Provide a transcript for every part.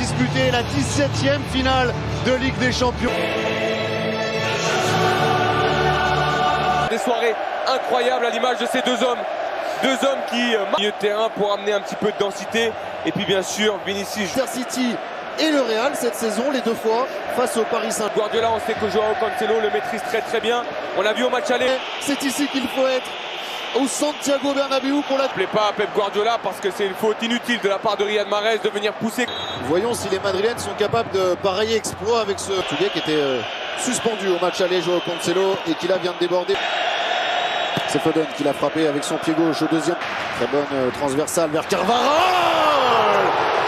disputer la 17e finale de Ligue des Champions. Des soirées incroyables à l'image de ces deux hommes. Deux hommes qui milieu de terrain pour amener un petit peu de densité. Et puis bien sûr, Vinicius. Manchester City et le Real cette saison, les deux fois, face au Paris Saint-Germain. Guardiola, on sait que Joao Cancelo le maîtrise très bien. On l'a vu au match aller. C'est ici qu'il faut être, au Santiago Bernabéu pour la... Ne plaît pas à Pep Guardiola parce que c'est une faute inutile de la part de Riyad Mahrez de venir pousser. Voyons si les Madrilènes sont capables de pareil exploit avec ce Portugais qui était suspendu au match aller, Joao Cancelo, et qui là vient de déborder. C'est Foden qui l'a frappé avec son pied gauche au deuxième. Très bonne transversale vers Carvajal.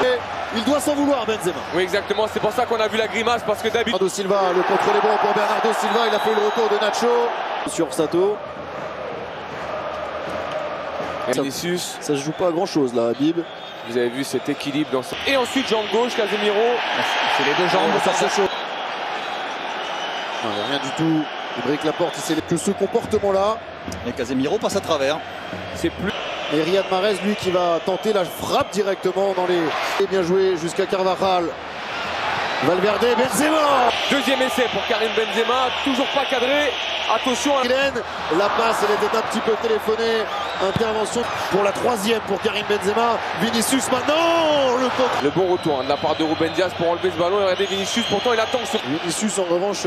Et il doit s'en vouloir, Benzema. Oui, exactement. C'est pour ça qu'on a vu la grimace parce que d'habitude. Bernardo Silva, le contrôle est bon pour Bernardo Silva. Il a fait le retour de Nacho sur Sato. Vinicius. Ça se joue pas à grand chose là, Habib. Vous avez vu cet équilibre dans ça. Et ensuite, jambe gauche, Casemiro. C'est les deux jambes, ça se chaud. Rien du tout. Il brique la porte. Il sait que ce comportement-là. Et Casemiro passe à travers. C'est plus. Et Riyad Mahrez, lui, qui va tenter la frappe directement dans les... Et bien joué jusqu'à Carvajal. Valverde, Benzema. Deuxième essai pour Karim Benzema. Toujours pas cadré. Attention à... La passe, elle était un petit peu téléphonée. Intervention pour la troisième pour Karim Benzema. Vinicius maintenant. Le bon retour de la part de Ruben Dias pour enlever ce ballon. Et regardez Vinicius, pourtant il attend. Vinicius, en revanche,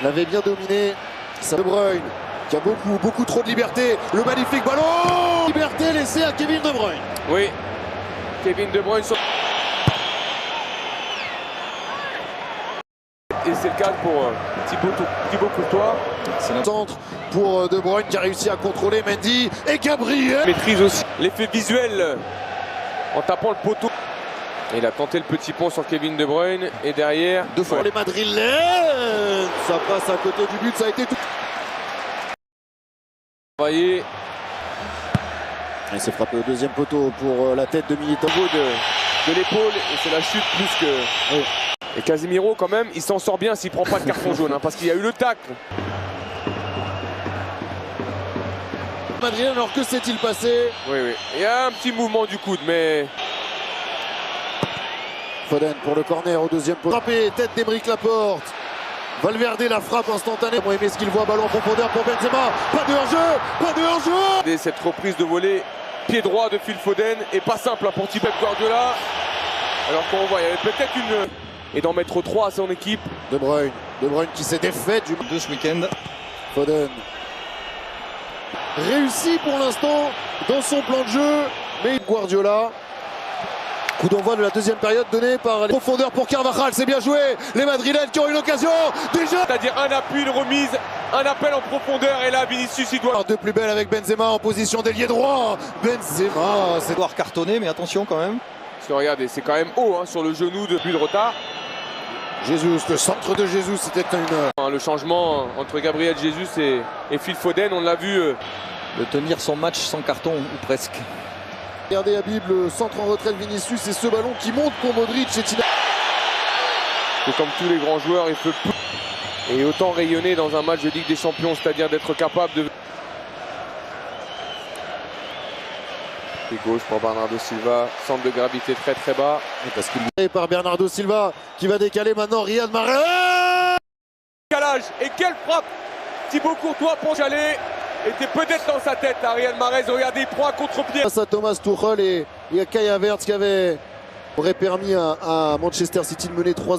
l'avait bien dominé. De Bruyne, qui a beaucoup trop de liberté. Le magnifique ballon. Liberté laissée à Kevin De Bruyne. Oui. Kevin De Bruyne sur... Et c'est le cas pour Thibaut Courtois. C'est le centre pour De Bruyne qui a réussi à contrôler Mendy et Gabriel. Maîtrise aussi l'effet visuel en tapant le poteau. Et il a tenté le petit pont sur Kevin De Bruyne et derrière... Deux fois les Madrilènes. Ça passe à côté du but, ça a été tout. Voyez. Il s'est frappé au deuxième poteau pour la tête de Militao. De l'épaule et c'est la chute plus que... Oui. Et Casemiro quand même, il s'en sort bien s'il prend pas de carton jaune, parce qu'il y a eu le tacle. Madrid, alors que s'est-il passé? Oui. Il y a un petit mouvement du coude, mais... Foden pour le corner au deuxième poteau. Frappé, tête d'Emeric Laporte. Valverde la frappe instantanée. Bon, aimé ce qu'il voit, ballon en profondeur pour Benzema. Pas de hors-jeu. Et cette reprise de volée, pied droit de Phil Foden, et pas simple pour Pep Guardiola. Alors qu'on voit, il y avait peut-être une... Et d'en mettre 3 à son équipe. De Bruyne qui s'est défait de ce week-end. Foden. Réussi pour l'instant dans son plan de jeu. Mais Guardiola. Coup d'envoi de la deuxième période donné par les profondeurs pour Carvajal. C'est bien joué. Les Madrilènes qui ont une occasion. Déjà. C'est-à-dire un appui, une remise, un appel en profondeur. Et là, Vinicius, il doit... De plus belle avec Benzema en position d'ailier droit. Benzema. C'est devoir cartonner, mais attention quand même. Parce que regardez, c'est quand même haut sur le genou depuis le retard. Jesus, le centre de Jesus, c'était une... Le changement entre Gabriel Jesus et Phil Foden, on l'a vu. De tenir son match sans carton, ou presque. Regardez Habib, le centre en retrait de Vinicius et ce ballon qui monte pour Modric et Tina. Et comme tous les grands joueurs, il peut et autant rayonner dans un match de Ligue des Champions, c'est-à-dire d'être capable de... Et gauche pour Bernardo Silva, centre de gravité très bas. Parce qu'il est par Bernardo Silva qui va décaler maintenant Riyad Mahrez. Calage et quelle frappe! Thibaut Courtois pour Jallet était peut-être dans sa tête, Riyad Mahrez. Regardez, il prend un contre-pied. Face à Thomas Tuchel et à Kai Havertz qui aurait permis à Manchester City de mener 3